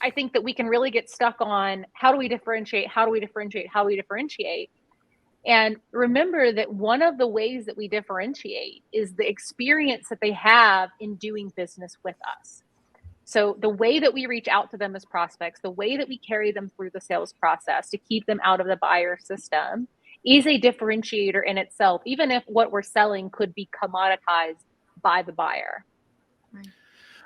I think that we can really get stuck on how do we differentiate, how do we differentiate, how do we differentiate. And remember that one of the ways that we differentiate is the experience that they have in doing business with us. So the way that we reach out to them as prospects, the way that we carry them through the sales process to keep them out of the buyer system is a differentiator in itself, even if what we're selling could be commoditized by the buyer. Right.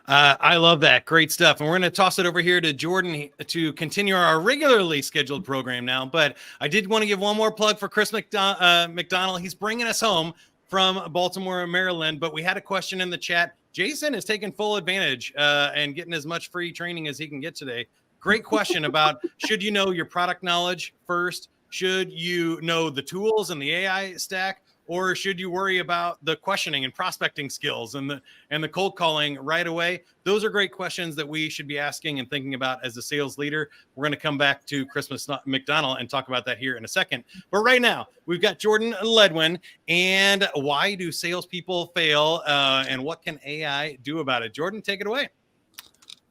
I love that. Great stuff. And we're going to toss it over here to Jordan to continue our regularly scheduled program now. But I did want to give one more plug for Chris McDonald. He's bringing us home from Baltimore, Maryland. But we had a question in the chat. Jason is taking full advantage and getting as much free training as he can get today. Great question about should you know your product knowledge first? Should you know the tools and the AI stack? Or should you worry about the questioning and prospecting skills and the cold calling right away? Those are great questions that we should be asking and thinking about as a sales leader. We're going to come back to Chris McDonald and talk about that here in a second. But right now, we've got Jordan Ledwin and why do salespeople fail and what can AI do about it? Jordan, take it away.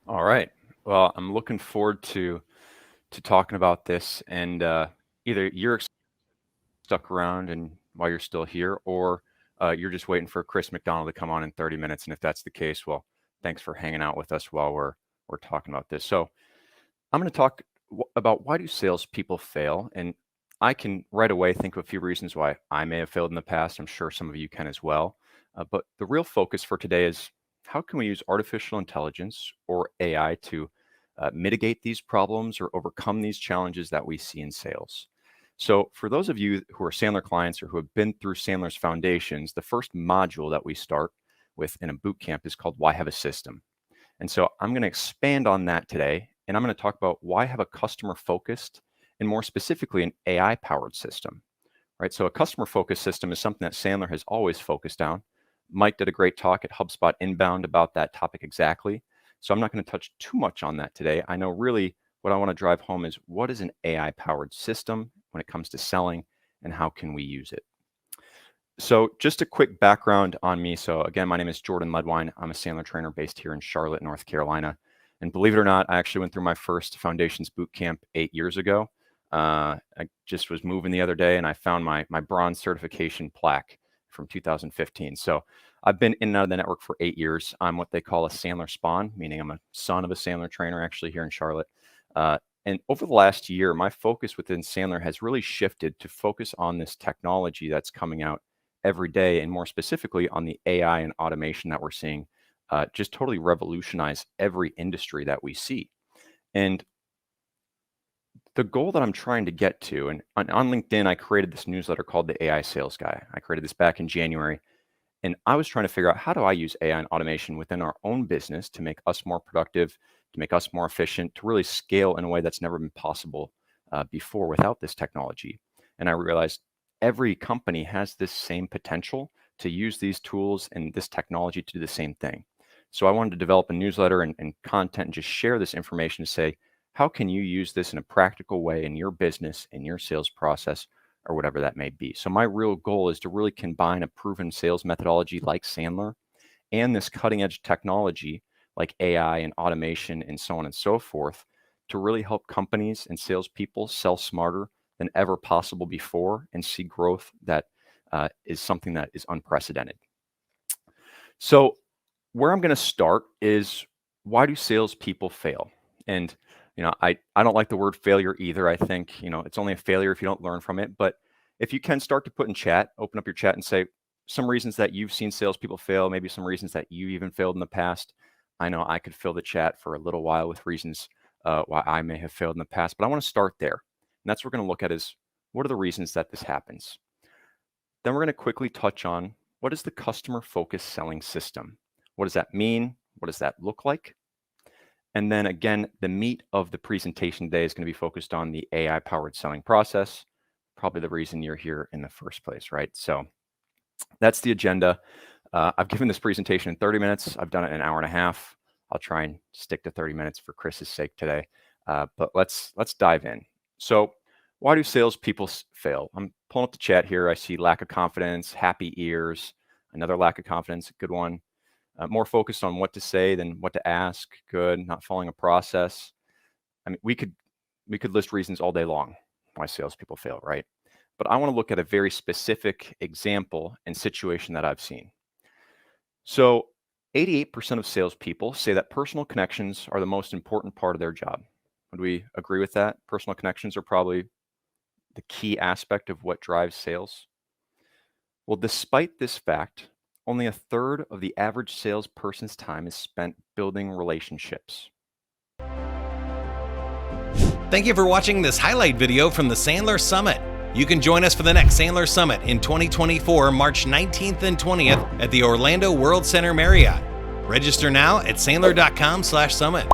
All right. Well, I'm looking forward to talking about this, and either you're stuck around and while you're still here, or you're just waiting for Chris McDonald to come on in 30 minutes. And if that's the case, well, thanks for hanging out with us while we're talking about this. So I'm going to talk about why do salespeople fail? And I can right away think of a few reasons why I may have failed in the past. I'm sure some of you can as well. But the real focus for today is how can we use artificial intelligence or AI to mitigate these problems or overcome these challenges that we see in sales? So for those of you who are Sandler clients or who have been through Sandler's foundations, the first module that we start with in a boot camp is called Why Have a System? And so I'm going to expand on that today, and I'm going to talk about why have a customer-focused and more specifically an AI-powered system, right? So a customer-focused system is something that Sandler has always focused on. Mike did a great talk at HubSpot Inbound about that topic exactly. So I'm not going to touch too much on that today. I know really what I want to drive home is what is an AI-powered system when it comes to selling and how can we use it? So just a quick background on me. So again, my name is Jordan Ledwine. I'm a Sandler trainer based here in Charlotte, North Carolina. And believe it or not, I actually went through my first Foundations boot camp 8 years ago. I just was moving the other day and I found my bronze certification plaque from 2015. So I've been in and out of the network for 8 years. I'm what they call a Sandler spawn, meaning I'm a son of a Sandler trainer actually here in Charlotte. And over the last year, my focus within Sandler has really shifted to focus on this technology that's coming out every day, and more specifically on the AI and automation that we're seeing just totally revolutionize every industry that we see. And the goal that I'm trying to get to, and on LinkedIn, I created this newsletter called the AI Sales Guy. I created this back in January, and I was trying to figure out how do I use AI and automation within our own business to make us more productive, to make us more efficient, to really scale in a way that's never been possible before without this technology. And I realized every company has this same potential to use these tools and this technology to do the same thing. So I wanted to develop a newsletter and content and just share this information to say, how can you use this in a practical way in your business, in your sales process, or whatever that may be. So my real goal is to really combine a proven sales methodology like Sandler and this cutting edge technology like AI and automation and so on and so forth to really help companies and salespeople sell smarter than ever possible before and see growth that is something that is unprecedented. So where I'm going to start is why do salespeople fail? And I don't like the word failure either. I think it's only a failure if you don't learn from it. But if you can start to put in chat, open up your chat and say some reasons that you've seen salespeople fail, maybe some reasons that you even failed in the past. I know I could fill the chat for a little while with reasons why I may have failed in the past, but I want to start there. And that's what we're going to look at is what are the reasons that this happens? Then we're going to quickly touch on what is the customer-focused selling system? What does that mean? What does that look like? And then again, the meat of the presentation today is going to be focused on the AI-powered selling process, probably the reason you're here in the first place, right? So that's the agenda. I've given this presentation in 30 minutes. I've done it in an hour and a half. I'll try and stick to 30 minutes for Chris's sake today. But let's dive in. So why do salespeople fail? I'm pulling up the chat here. I see lack of confidence, happy ears, another lack of confidence, good one. More focused on what to say than what to ask, good, not following a process. I mean, we could list reasons all day long why salespeople fail, right? But I want to look at a very specific example and situation that I've seen. So 88% of salespeople say that personal connections are the most important part of their job. Would we agree with that? Personal connections are probably the key aspect of what drives sales. Well, despite this fact, only a third of the average salesperson's time is spent building relationships. Thank you for watching this highlight video from the Sandler Summit. You can join us for the next Sandler Summit in 2024, March 19th and 20th at the Orlando World Center Marriott. Register now at sandler.com/summit.